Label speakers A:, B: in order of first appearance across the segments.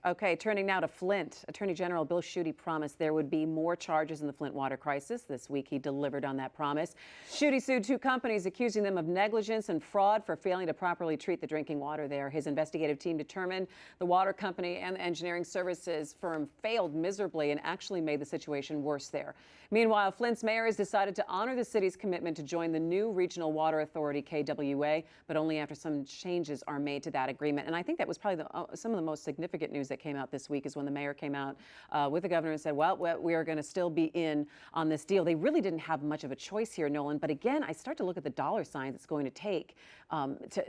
A: Okay, turning now to Flint. Attorney General Bill Schuette promised there would be more charges in the Flint water crisis. This week, he delivered on that promise. Schuette sued two companies, accusing them of negligence and fraud for failing to properly treat the drinking water there. His investigative team determined the water company and the engineering services firm failed miserably and actually made the situation worse there. Meanwhile, Flint's mayor has decided to honor the city's commitment to join the new Regional Water Authority, KWA, but only after some changes are made to that agreement. And I think that was probably some of the most significant news that came out this week is when the mayor came out with the governor and said, well, we are going to still be in on this deal. They really didn't have much of a choice here, Nolan. But again, I start to look at the dollar signs it's going to take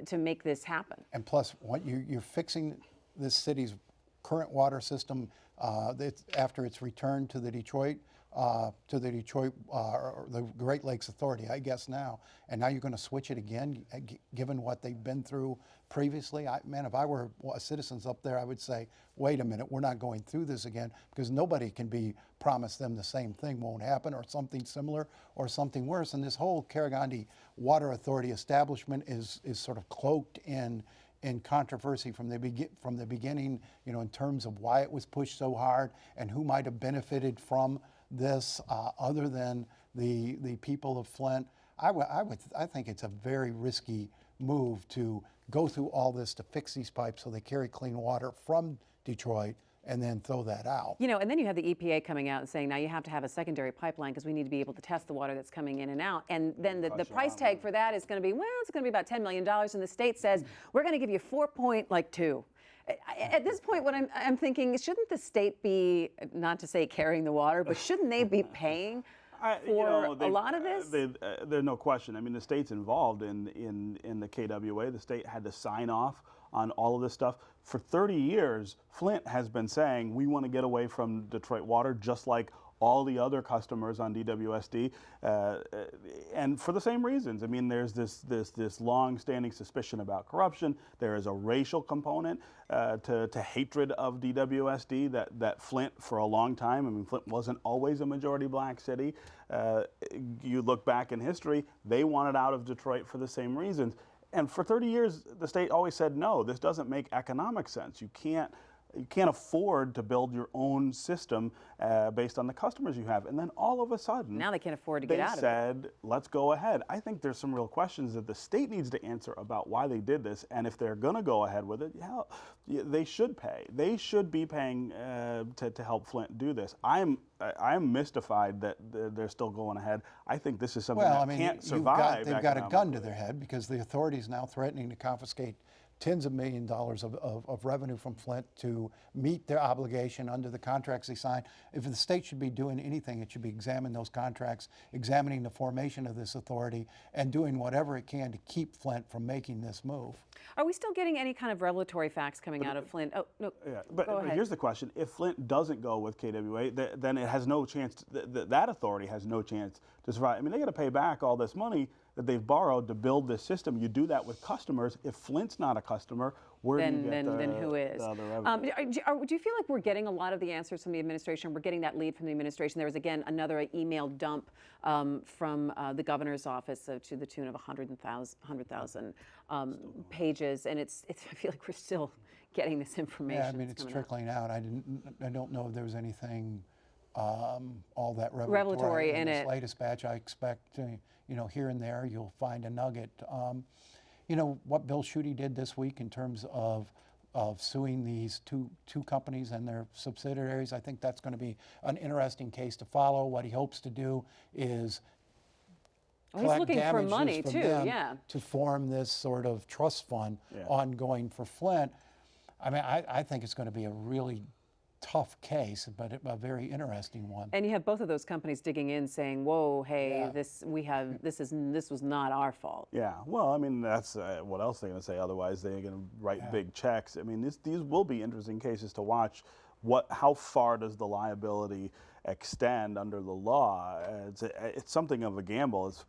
A: to make this happen.
B: And plus, you're fixing this city's current water system after its return to the Detroit, or the Great Lakes Authority, I guess now. And now you're going to switch it again, given what they've been through previously. Man, if I were citizens up there, I would say, wait a minute, we're not going through this again, because nobody can be promised them the same thing won't happen, or something similar, or something worse. And this whole Karagandhi Water Authority establishment is sort of cloaked in controversy from the beginning, in terms of why it was pushed so hard and who might have benefited from this, other than the people of Flint. I think it's a very risky move to go through all this to fix these pipes so they carry clean water from Detroit and then throw that out.
A: And then you have the EPA coming out and saying, now you have to have a secondary pipeline because we need to be able to test the water that's coming in and out. And then the price tag for that is going to be, it's going to be about $10 million. And the state says, we're going to give you 4.2. At this point, what I'm thinking, shouldn't the state be, not to say carrying the water, but shouldn't they be paying for a lot of this?
C: There's no question. I mean, the state's involved in the KWA. The state had to sign off on all of this stuff. For 30 years, Flint has been saying, we want to get away from Detroit water, just like all the other customers on DWSD, and for the same reasons. I mean, there's this long-standing suspicion about corruption. There is a racial component to hatred of DWSD that Flint, for a long time, I mean, Flint wasn't always a majority black city. You look back in history, they wanted out of Detroit for the same reasons. And for 30 years, the state always said, no, this doesn't make economic sense. You can't afford to build your own system based on the customers you have. And then all of a sudden,
A: now they can't afford to get out of it.
C: They said, let's go ahead. I think there's some real questions that the state needs to answer about why they did this. And if they're going to go ahead with it, they should pay. They should be paying to help Flint do this. I'm mystified that they're still going ahead. I think this is something can't survive.
B: They've got a gun to their head because the authorities now threatening to confiscate tens of millions of dollars of revenue from Flint to meet their obligation under the contracts they signed. If the state should be doing anything, it should be examining those contracts, examining the formation of this authority, and doing whatever it can to keep Flint from making this move.
A: Are we still getting any kind of revelatory facts coming out of Flint? Oh, no,
C: but here's the question. If Flint doesn't go with KWA, then it has no chance, that authority has no chance to survive. I mean, they got to pay back all this money that they've borrowed to build this system. You do that with customers. If Flint's not a customer, where do you get
A: then who is?
C: The revenue?
A: Do you feel like we're getting a lot of the answers from the administration? We're getting that lead from the administration. There was, again, another email dump from the governor's office to the tune of 100,000 pages. And I feel like we're still getting this information.
B: Yeah, I mean, it's trickling out. I don't know if there was anything all that revelatory in this latest batch. I expect, here and there you'll find a nugget. What Bill Schuette did this week in terms of suing these two companies and their subsidiaries, I think that's going to be an interesting case to follow. What he hopes to do is collect
A: he's looking for
B: damages
A: money
B: from
A: too,
B: them to form this sort of trust fund ongoing for Flint. I mean, I think it's going to be a really tough case, but a very interesting one.
A: And you have both of those companies digging in, saying, "Whoa, hey, this was not our fault."
C: Yeah, well, I mean, that's what else are they going to say? Otherwise, they're going to write big checks. I mean, these will be interesting cases to watch. How far does the liability extend under the law. It's something of a gamble, is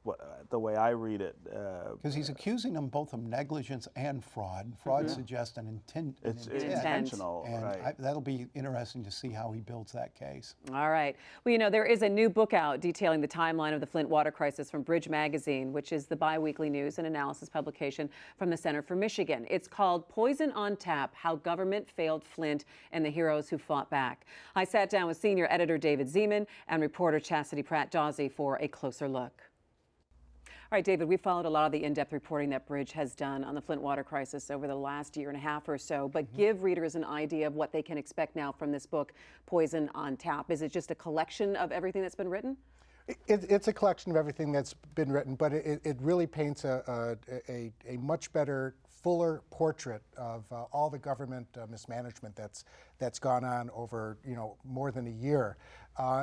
C: the way I read it.
B: Because he's accusing them both of negligence and fraud. Fraud suggests an intent.
C: It's intentional,
B: And
C: right?
B: that'll be interesting to see how he builds that case.
A: All right. Well, you know, there is a new book out detailing the timeline of the Flint water crisis from Bridge Magazine, which is the bi-weekly news and analysis publication from the Center for Michigan. It's called Poison on Tap: How Government Failed Flint and the Heroes Who Fought Back. I sat down with senior editor David Zeman and reporter Chastity Pratt-Dawsey for a closer look. All right, David, we followed a lot of the in-depth reporting that Bridge has done on the Flint water crisis over the last year and a half or so, but give readers an idea of what they can expect now from this book, Poison on Tap. Is it just a collection of everything that's been written?
D: It's a collection of everything that's been written, but it really paints a much better, fuller portrait of all the government mismanagement that's gone on over more than a year,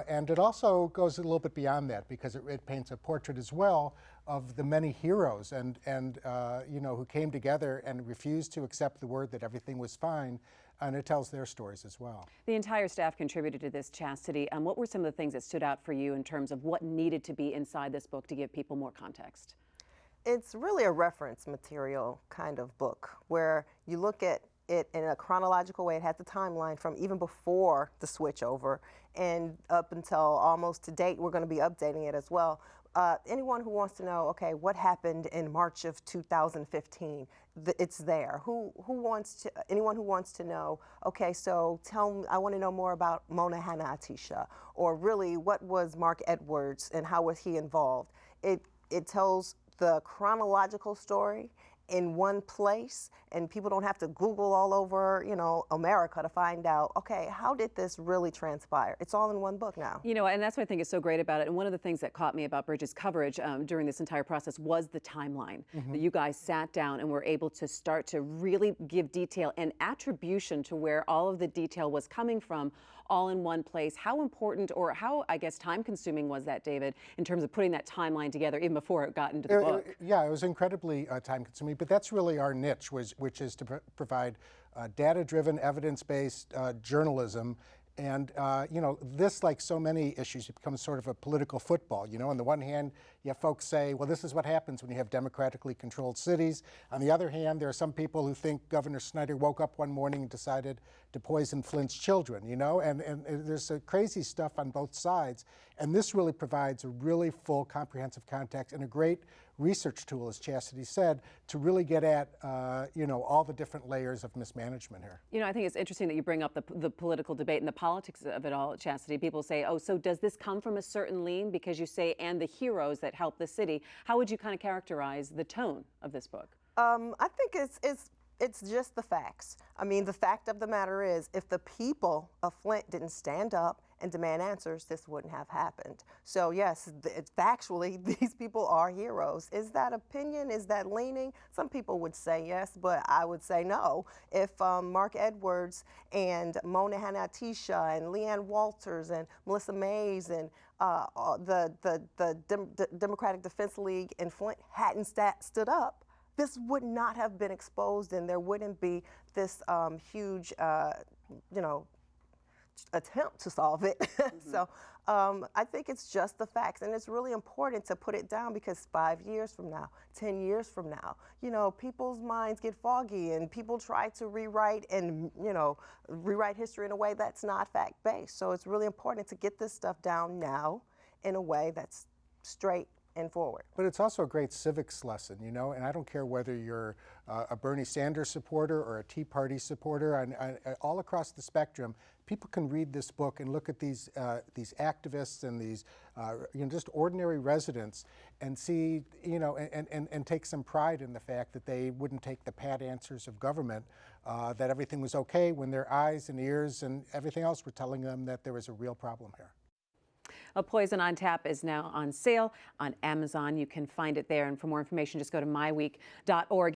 D: and it also goes a little bit beyond that, because it paints a portrait as well of the many heroes and who came together and refused to accept the word that everything was fine. And it tells their stories as well.
A: The entire staff contributed to this, Chastity. What were some of the things that stood out for you in terms of what needed to be inside this book to give people more context?
E: It's really a reference material kind of book where you look at it in a chronological way. It has the timeline from even before the switchover and up until almost to date. We're going to be updating it as well. Anyone who wants to know, okay, what happened in March of 2015, it's there. Anyone who wants to know, okay, so tell me, I want to know more about Mona Hanna-Attisha, or really what was Mark Edwards and how was he involved? It tells the chronological story in one place, and people don't have to Google all over, America to find out, okay, how did this really transpire? It's all in one book now.
A: And that's what I think is so great about it. And one of the things that caught me about Bridge's coverage during this entire process was the timeline. That you guys sat down and were able to start to really give detail and attribution to where all of the detail was coming from, all in one place. How important, or how, I guess, time-consuming was that, David, in terms of putting that timeline together even before it got into the book?
D: Yeah, it was incredibly time-consuming, but that's really our niche, which is to provide data-driven, evidence-based journalism. And, this, like so many issues, it becomes sort of a political football. On the one hand, you have folks say, well, this is what happens when you have democratically controlled cities. On the other hand, there are some people who think Governor Snyder woke up one morning and decided to poison Flint's children, and there's crazy stuff on both sides. And this really provides a really full, comprehensive context and a great research tool, as Chastity said, to really get at, all the different layers of mismanagement here.
A: I think it's interesting that you bring up the political debate and the politics of it all, Chastity. People say, oh, so does this come from a certain lean? Because you say, and the heroes that help the city. How would you kind of characterize the tone of this book?
E: I think it's just the facts. I mean, the fact of the matter is, if the people of Flint didn't stand up and demand answers, this wouldn't have happened. So yes, factually, these people are heroes. Is that opinion? Is that leaning? Some people would say yes, but I would say no. If Mark Edwards and Mona Hanna-Attisha and Leanne Walters and Melissa Mays and the Democratic Defense League in Flint hadn't stood up, this would not have been exposed, and there wouldn't be this huge, attempt to solve it. So I think it's just the facts, and it's really important to put it down, because 5 years from now, 10 years from now, people's minds get foggy, and people try to rewrite history in a way that's not fact-based. So it's really important to get this stuff down now in a way that's straight and forward.
D: But it's also a great civics lesson, and I don't care whether you're a Bernie Sanders supporter or a Tea Party supporter, and all across the spectrum, people can read this book and look at these activists and these just ordinary residents and see, and take some pride in the fact that they wouldn't take the pat answers of government, that everything was okay, when their eyes and ears and everything else were telling them that there was a real problem here.
A: A Poison on Tap is now on sale on Amazon. You can find it there. And for more information, just go to MiWeek.org.